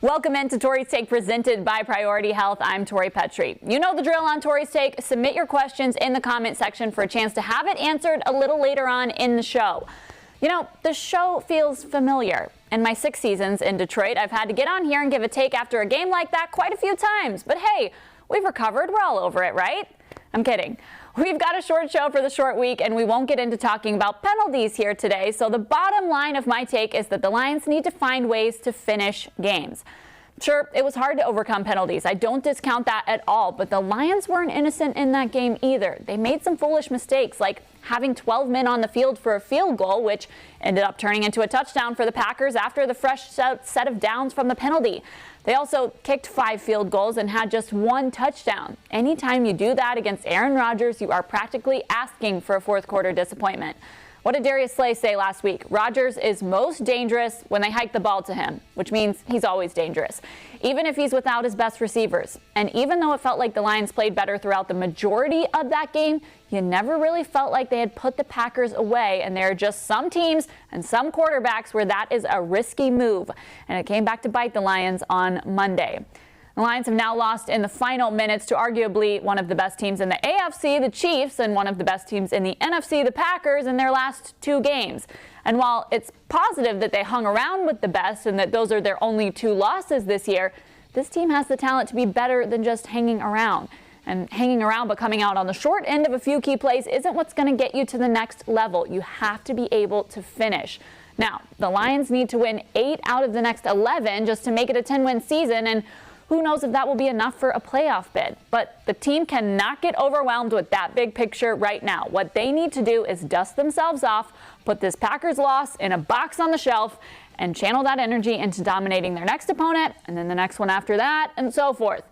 Welcome into Tori's Take, presented by Priority Health. I'm Tori Petrie. You know the drill on Tori's Take. Submit your questions in the comment section for a chance to have it answered a little later on in the show. You know, the show feels familiar. In my 6 seasons in Detroit, I've had to get on here and give a take after a game like that quite a few times. But hey, we've recovered. We're all over it, right? I'm kidding. We've got a short show for the short week, and we won't get into talking about penalties here today. So the bottom line of my take is that the Lions need to find ways to finish games. Sure, it was hard to overcome penalties. I don't discount that at all, but the Lions weren't innocent in that game either. They made some foolish mistakes, like having 12 men on the field for a field goal, which ended up turning into a touchdown for the Packers after the fresh set of downs from the penalty. They also kicked 5 field goals and had just 1 touchdown. Anytime you do that against Aaron Rodgers, you are practically asking for a fourth quarter disappointment. What did Darius Slay say last week? Rodgers is most dangerous when they hike the ball to him, which means he's always dangerous, even if he's without his best receivers. And even though it felt like the Lions played better throughout the majority of that game, you never really felt like they had put the Packers away. And there are just some teams and some quarterbacks where that is a risky move. And it came back to bite the Lions on Monday. The Lions have now lost in the final minutes to arguably one of the best teams in the AFC, the Chiefs, and one of the best teams in the NFC, the Packers, in their last 2 games. And while it's positive that they hung around with the best and that those are their only 2 losses this year, this team has the talent to be better than just hanging around. And hanging around but coming out on the short end of a few key plays isn't what's going to get you to the next level. You have to be able to finish. Now, the Lions need to win 8 out of the next 11 just to make it a 10-win season, and who knows if that will be enough for a playoff bid. But the team cannot get overwhelmed with that big picture right now. What they need to do is dust themselves off, put this Packers loss in a box on the shelf, and channel that energy into dominating their next opponent, and then the next one after that, and so forth.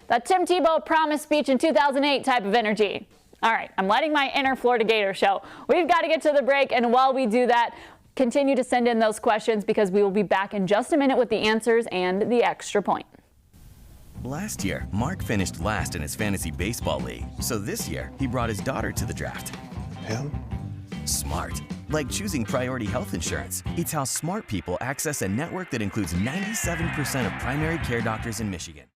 That Tim Tebow promise speech in 2008 type of energy. All right, I'm letting my inner Florida Gator show. We've got to get to the break, and while we do that, continue to send in those questions because we will be back in just a minute with the answers and the extra point. Last year, Mark finished last in his fantasy baseball league, so this year he brought his daughter to the draft. Him? Smart. Like choosing Priority Health Insurance. It's how smart people access a network that includes 97% of primary care doctors in Michigan.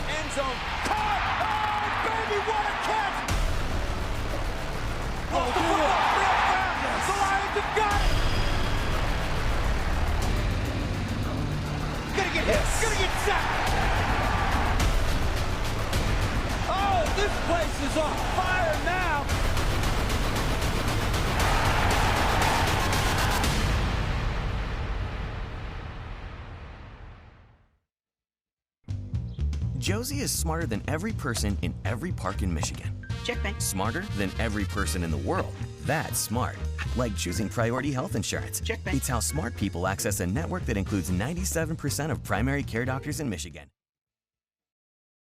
End zone. Caught! Oh, baby, what a catch! Oh, the football real fast. The Lions have got it! Gonna get hit. Gonna get sacked. Oh, this place is on fire now. Josie is smarter than every person in every park in Michigan. Checkmate. Smarter than every person in the world. That's smart. Like choosing Priority Health Insurance. Checkmate. It's how smart people access a network that includes 97% of primary care doctors in Michigan.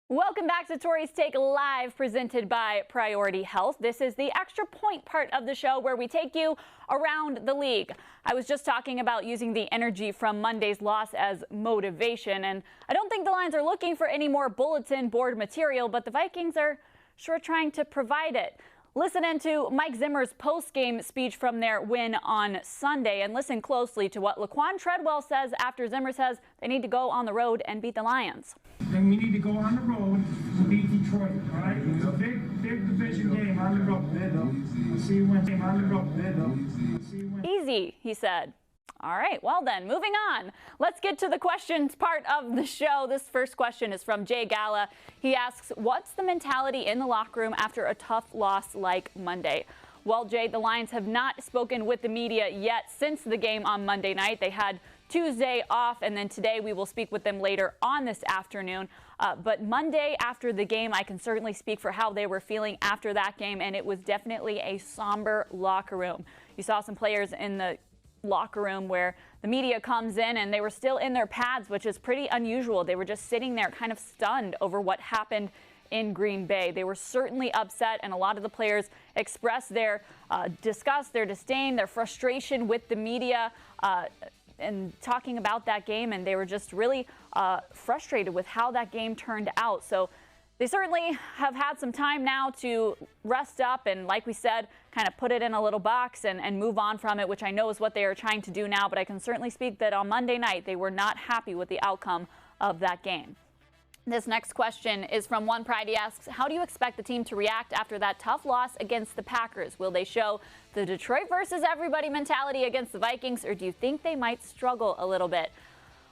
Welcome back to Tori's Take Live, presented by Priority Health. This is the extra point part of the show where we take you around the league. I was just talking about using the energy from Monday's loss as motivation, and I don't think the Lions are looking for any more bulletin board material, but the Vikings are sure trying to provide it. Listen into Mike Zimmer's post-game speech from their win on Sunday, and listen closely to what Laquan Treadwell says after Zimmer says they need to go on the road and beat the Lions. And we need to go on the road and beat Detroit, all right? It's a big division game on the road. I'll see you Wednesday on the road. Easy, he said. All right, well then, moving on. Let's get to the questions part of the show. This first question is from Jay Gala. He asks, what's the mentality in the locker room after a tough loss like Monday? Well, Jay, the Lions have not spoken with the media yet since the game on Monday night. They had Tuesday off, and then today we will speak with them later on this afternoon. But Monday after the game, I can certainly speak for how they were feeling after that game, and it was definitely a somber locker room. You saw some players in the locker room where the media comes in and they were still in their pads, which is pretty unusual. They were just sitting there kind of stunned over what happened in Green Bay. They were certainly upset, and a lot of the players expressed their disgust, their disdain, their frustration with the media and talking about that game, and they were just really frustrated with how that game turned out. So They certainly have had some time now to rest up and, like we said, kind of put it in a little box and move on from it, which I know is what they are trying to do now. But I can certainly speak that on Monday night, they were not happy with the outcome of that game. This next question is from One Pride. He asks, how do you expect the team to react after that tough loss against the Packers? Will they show the Detroit versus everybody mentality against the Vikings, or do you think they might struggle a little bit?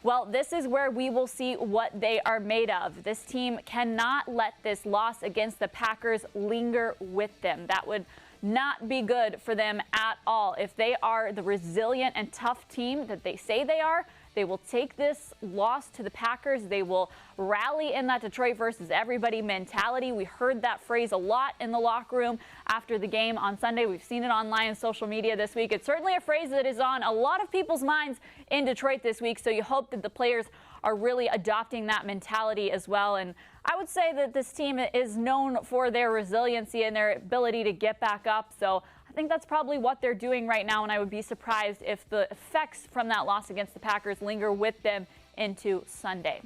Well, this is where we will see what they are made of. This team cannot let this loss against the Packers linger with them. That would not be good for them at all. If they are the resilient and tough team that they say they are, they will take this loss to the Packers. They will rally in that Detroit versus everybody mentality. We heard that phrase a lot in the locker room after the game on Sunday. We've seen it online and social media this week. It's certainly a phrase that is on a lot of people's minds in Detroit this week. So you hope that the players are really adopting that mentality as well. And I would say that this team is known for their resiliency and their ability to get back up. So I think that's probably what they're doing right now, and I would be surprised if the effects from that loss against the Packers linger with them into Sunday.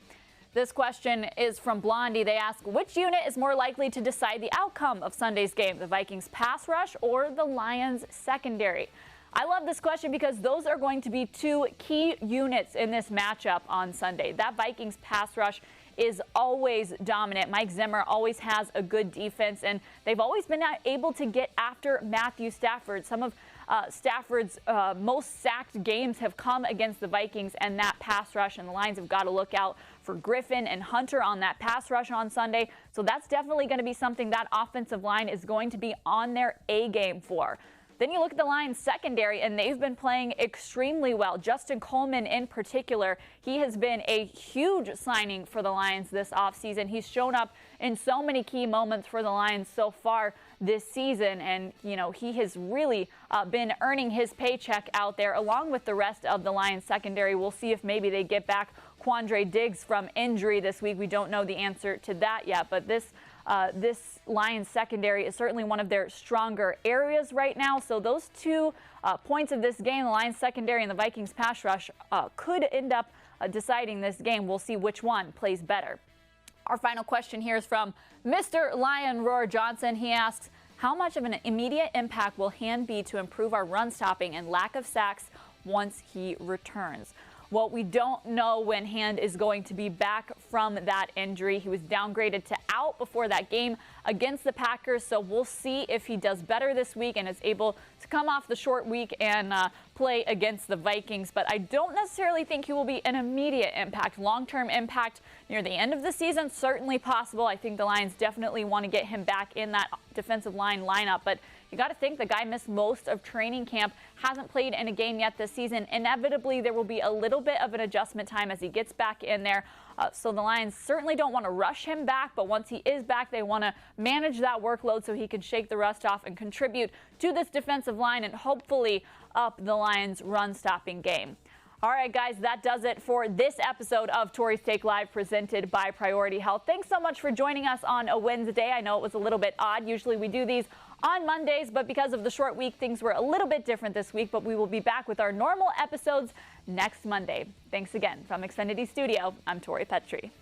This question is from Blondie. They ask, which unit is more likely to decide the outcome of Sunday's game, the Vikings pass rush or the Lions secondary? I love this question because those are going to be two key units in this matchup on Sunday. That Vikings pass rush is always dominant. Mike Zimmer always has a good defense, and they've always been able to get after Matthew Stafford. Some of Stafford's most sacked games have come against the Vikings and that pass rush, and the Lions have got to look out for Griffin and Hunter on that pass rush on Sunday. So that's definitely going to be something that offensive line is going to be on their A game for. Then you look at the Lions secondary, and they've been playing extremely well. Justin Coleman in particular, he has been a huge signing for the Lions this offseason. He's shown up in so many key moments for the Lions so far this season, and he has really been earning his paycheck out there along with the rest of the Lions secondary. We'll see if maybe they get back Quandre Diggs from injury this week. We don't know the answer to that yet, but this Lions secondary is certainly one of their stronger areas right now. So those 2 points of this game, the Lions secondary and the Vikings pass rush, could end up deciding this game. We'll see which one plays better. Our final question here is from Mr. Lion Roar Johnson. He asks, how much of an immediate impact will Hand be to improve our run stopping and lack of sacks once he returns? Well, we don't know when Hand is going to be back from that injury. He was downgraded to out before that game against the Packers, so we'll see if he does better this week and is able to come off the short week and play against the Vikings. But I don't necessarily think he will be an immediate impact. Long-term impact near the end of the season, certainly possible. I think the Lions definitely want to get him back in that defensive line lineup, but you got to think the guy missed most of training camp, hasn't played in a game yet this season. Inevitably, there will be a little bit of an adjustment time as he gets back in there. So the Lions certainly don't want to rush him back, but once he is back, they want to manage that workload so he can shake the rust off and contribute to this defensive line and hopefully up the Lions' run-stopping game. All right, guys, that does it for this episode of Tori's Take Live presented by Priority Health. Thanks so much for joining us on a Wednesday. I know it was a little bit odd. Usually we do these on Mondays, but because of the short week, things were a little bit different this week, but we will be back with our normal episodes next Monday. Thanks again. From Xfinity Studio, I'm Tori Petrie.